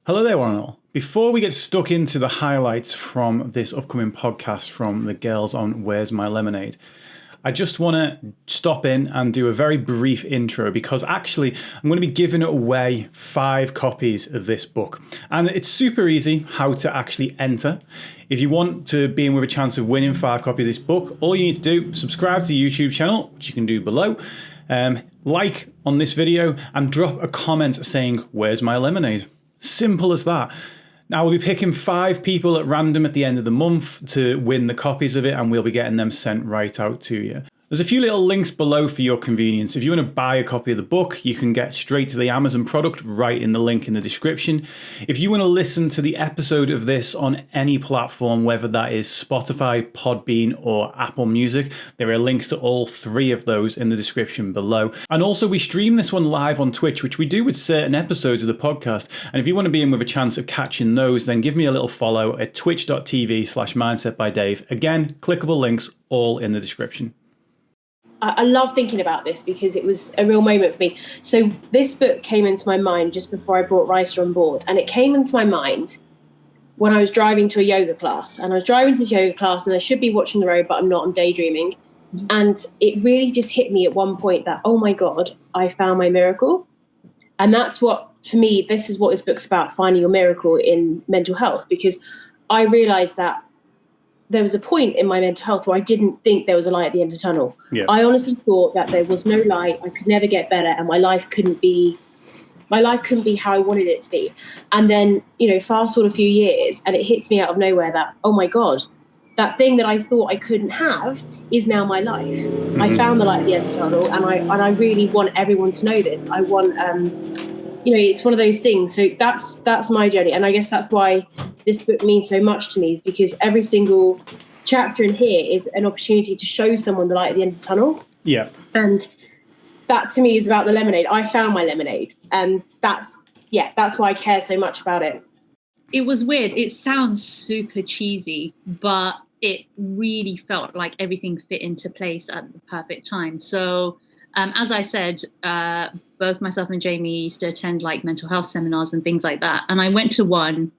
Hello there, one and all. Before we get stuck into the highlights from this upcoming podcast from the girls on Where's My Lemonade, I just want to stop in and do a very brief intro because actually I'm going to be giving away 5 copies of this book. And it's super easy how to actually enter. If you want to be in with a chance of winning 5 copies of this book, all you need to do, subscribe to the YouTube channel, which you can do below, like on this video and drop a comment saying, "Where's my lemonade?" Simple as that. Now we'll be picking 5 people at random at the end of the month to win the copies of it, and we'll be getting them sent right out to you. There's a few little links below for your convenience. If you want to buy a copy of the book, you can get straight to the Amazon product right in the link in the description. If you want to listen to the episode of this on any platform, whether that is Spotify, Podbean, or Apple Music, there are links to all 3 of those in the description below. And also we stream this one live on Twitch, which we do with certain episodes of the podcast. And if you want to be in with a chance of catching those, then give me a little follow at twitch.tv/mindsetbydave. Again, clickable links all in the description. I love thinking about this because it was a real moment for me. So this book came into my mind just before I brought Ricer on board. And it came into my mind when I was driving to a yoga class. And I was driving to this yoga class and I should be watching the road, but I'm not, I'm daydreaming. And it really just hit me at one point that, oh my God, I found my miracle. And that's what, for me, this is what this book's about, finding your miracle in mental health. Because I realized that there was a point in my mental health where I didn't think there was a light at the end of the tunnel. Yeah. I honestly thought that there was no light, I could never get better, and my life couldn't be how I wanted it to be. And then, fast forward a few years and it hits me out of nowhere that, oh my God, that thing that I thought I couldn't have is now my life. Mm-hmm. I found the light at the end of the tunnel, and I really want everyone to know this. I want, it's one of those things. So that's my journey. And I guess that's why this book means so much to me, is because every single chapter in here is an opportunity to show someone the light at the end of the tunnel. Yeah. And that to me is about the lemonade. I found my lemonade. And that's why I care so much about it. It was weird. It sounds super cheesy, but it really felt like everything fit into place at the perfect time. So as I said, both myself and Jamie used to attend like mental health seminars and things like that. And I went to one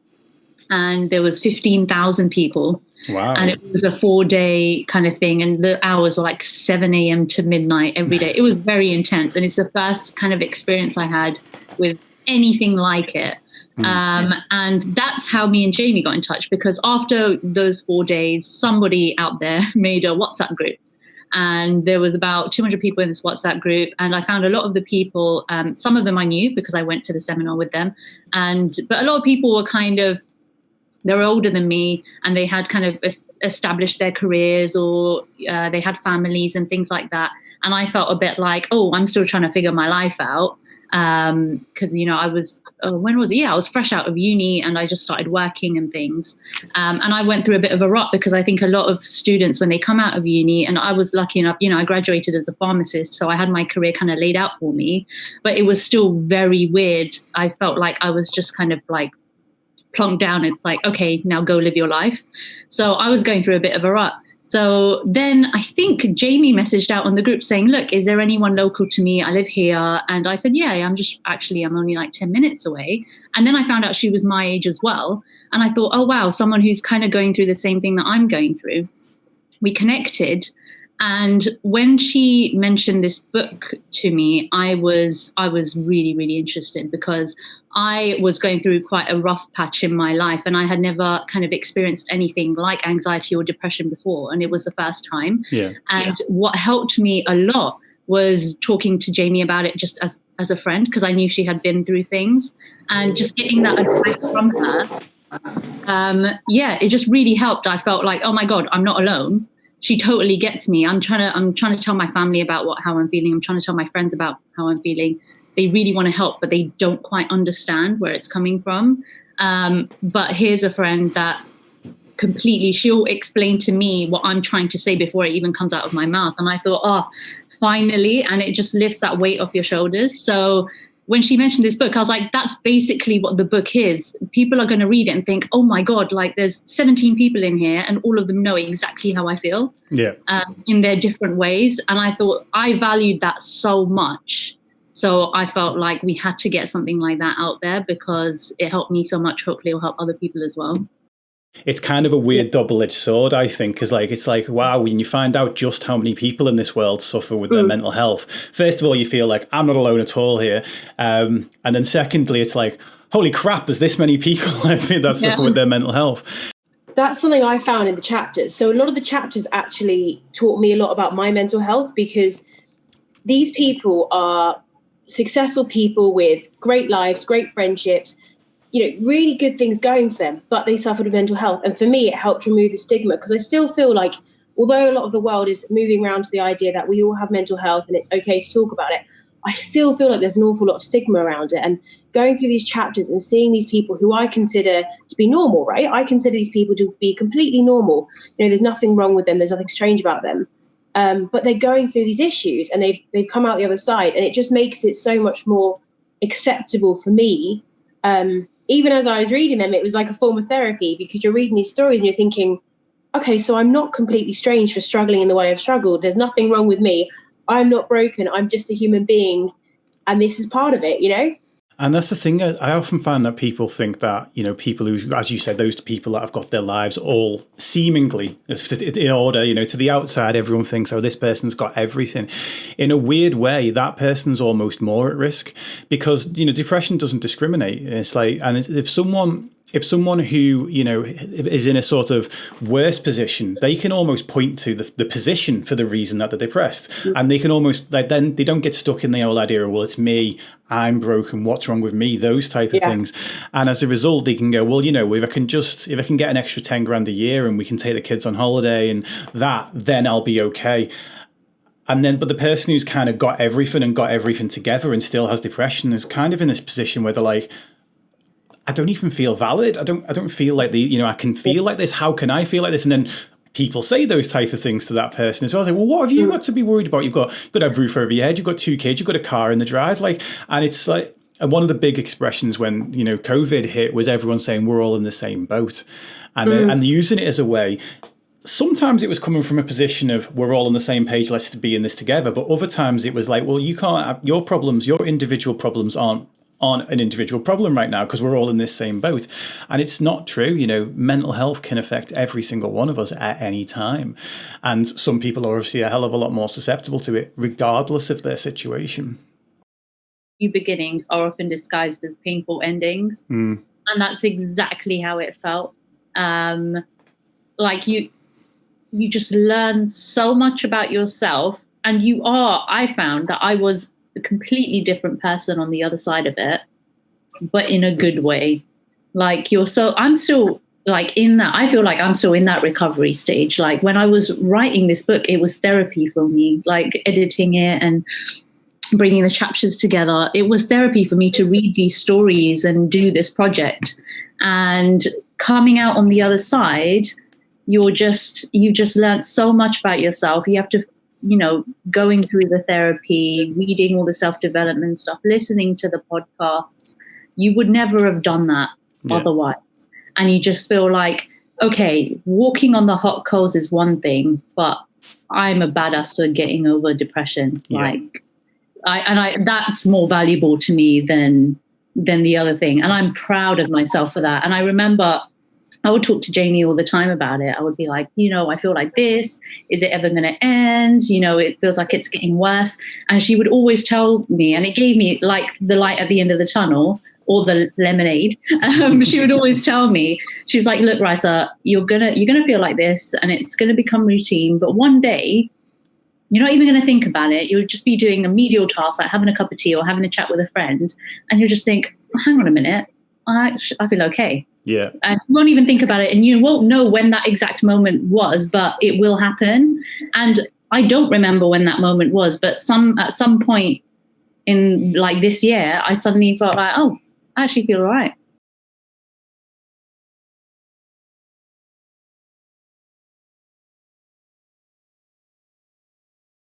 and there was 15,000 people. Wow. And it was a 4-day kind of thing. And the hours were like 7 a.m. to midnight every day. It was very intense. And it's the first kind of experience I had with anything like it. And that's how me and Jamie got in touch, because after those 4 days, somebody out there made a WhatsApp group. And there was about 200 people in this WhatsApp group. And I found a lot of the people, some of them I knew because I went to the seminar with them. But a lot of people were they were older than me, and they had kind of established their careers, or they had families and things like that. And I felt a bit like, oh, I'm still trying to figure my life out. Because, I was, when was it? Yeah, I was fresh out of uni and I just started working and things. And I went through a bit of a rut, because I think a lot of students, when they come out of uni, and I was lucky enough, I graduated as a pharmacist, so I had my career kind of laid out for me, but it was still very weird. I felt like I was just kind of like plonked down. It's like, okay, now go live your life. So I was going through a bit of a rut. So then I think Jamie messaged out on the group saying, look, is there anyone local to me? I live here. And I said, yeah, I'm only like 10 minutes away. And then I found out she was my age as well. And I thought, oh, wow, someone who's kind of going through the same thing that I'm going through. We connected. And when she mentioned this book to me, I was really, really interested, because I was going through quite a rough patch in my life, and I had never kind of experienced anything like anxiety or depression before, and it was the first time. Yeah. And what helped me a lot was talking to Jamie about it just as a friend, because I knew she had been through things, and just getting that advice from her. It just really helped. I felt like, oh my God, I'm not alone. She totally gets me. I'm trying to tell my family about how I'm feeling. I'm trying to tell my friends about how I'm feeling. They really want to help, but they don't quite understand where it's coming from. But here's a friend that she'll explain to me what I'm trying to say before it even comes out of my mouth. And I thought, oh, finally. And it just lifts that weight off your shoulders. So when she mentioned this book, I was like, that's basically what the book is. People are going to read it and think, oh my God, like there's 17 people in here and all of them know exactly how I feel in their different ways. And I thought I valued that so much So I felt like we had to get something like that out there because it helped me so much. Hopefully it'll help other people as well. It's kind of a weird double-edged sword, I think, because it's like, wow, when you find out just how many people in this world suffer with their mental health, first of all, you feel like I'm not alone at all here. And then secondly, it's like, holy crap, there's this many people I think that suffer with their mental health. That's something I found in the chapters. So a lot of the chapters actually taught me a lot about my mental health, because these people are successful people with great lives, great friendships, really good things going for them, but they suffered with mental health. And for me, it helped remove the stigma, because I still feel like, although a lot of the world is moving around to the idea that we all have mental health and it's okay to talk about it, I still feel like there's an awful lot of stigma around it. And going through these chapters and seeing these people who I consider to be normal, right? I consider these people to be completely normal. There's nothing wrong with them. There's nothing strange about them. But they're going through these issues and they've come out the other side. And it just makes it so much more acceptable for me. Even as I was reading them, it was like a form of therapy, because you're reading these stories and you're thinking, okay, so I'm not completely strange for struggling in the way I've struggled. There's nothing wrong with me. I'm not broken. I'm just a human being. And this is part of it, And that's the thing. I often find that people think that, people who, as you said, those people that have got their lives all seemingly in order, to the outside, everyone thinks, oh, this person's got everything. In a weird way, that person's almost more at risk, because, depression doesn't discriminate. It's like, and if someone who, is in a sort of worse position, they can almost point to the position for the reason that they're depressed. And they can almost, then they don't get stuck in the old idea of, well, it's me, I'm broken, what's wrong with me, those type of things. And as a result, they can go, well, if I can get an extra 10 grand a year and we can take the kids on holiday and then I'll be okay. But the person who's kind of got everything together and still has depression is kind of in this position where they're like, I don't even feel valid. I don't feel like I can feel like this. How can I feel like this? And then people say those type of things to that person as well. They say, well, what have you got to be worried about? You've got to have a roof over your head. You've got 2 kids. You've got a car in the drive. And it's like, and one of the big expressions when, COVID hit was everyone saying we're all in the same boat, and using it as a way. Sometimes it was coming from a position of we're all on the same page, let's be in this together. But other times it was like, well, you can't have your problems, your individual problems aren't an individual problem right now because we're all in this same boat. And it's not true. Mental health can affect every single one of us at any time. And some people are obviously a hell of a lot more susceptible to it, regardless of their situation. New beginnings are often disguised as painful endings. And that's exactly how it felt. Like you just learn so much about yourself, and I found that I was a completely different person on the other side of it, but in a good way. I'm still like in that, I feel like I'm still in that recovery stage. Like when I was writing this book, it was therapy for me, like editing it and bringing the chapters together. It was therapy for me to read these stories and do this project. And coming out on the other side, you just learned so much about yourself. You have to, going through the therapy, reading all the self-development stuff, listening to the podcasts. You would never have done that otherwise. And you just feel like, okay, walking on the hot coals is one thing, but I'm a badass for getting over depression. Yeah. That's more valuable to me than the other thing. And I'm proud of myself for that. And I remember I would talk to Jamie all the time about it. I would be like, I feel like this. Is it ever going to end? It feels like it's getting worse. And she would always tell me, and it gave me like the light at the end of the tunnel or the lemonade. She would always tell me, she's like, look, Raisa, you're gonna feel like this and it's going to become routine. But one day, you're not even going to think about it. You'll just be doing a medial task, like having a cup of tea or having a chat with a friend. And you'll just think, hang on a minute, I feel okay. Yeah. And you won't even think about it, and you won't know when that exact moment was, but it will happen. And I don't remember when that moment was, but at some point in like this year, I suddenly felt like, oh, I actually feel all right.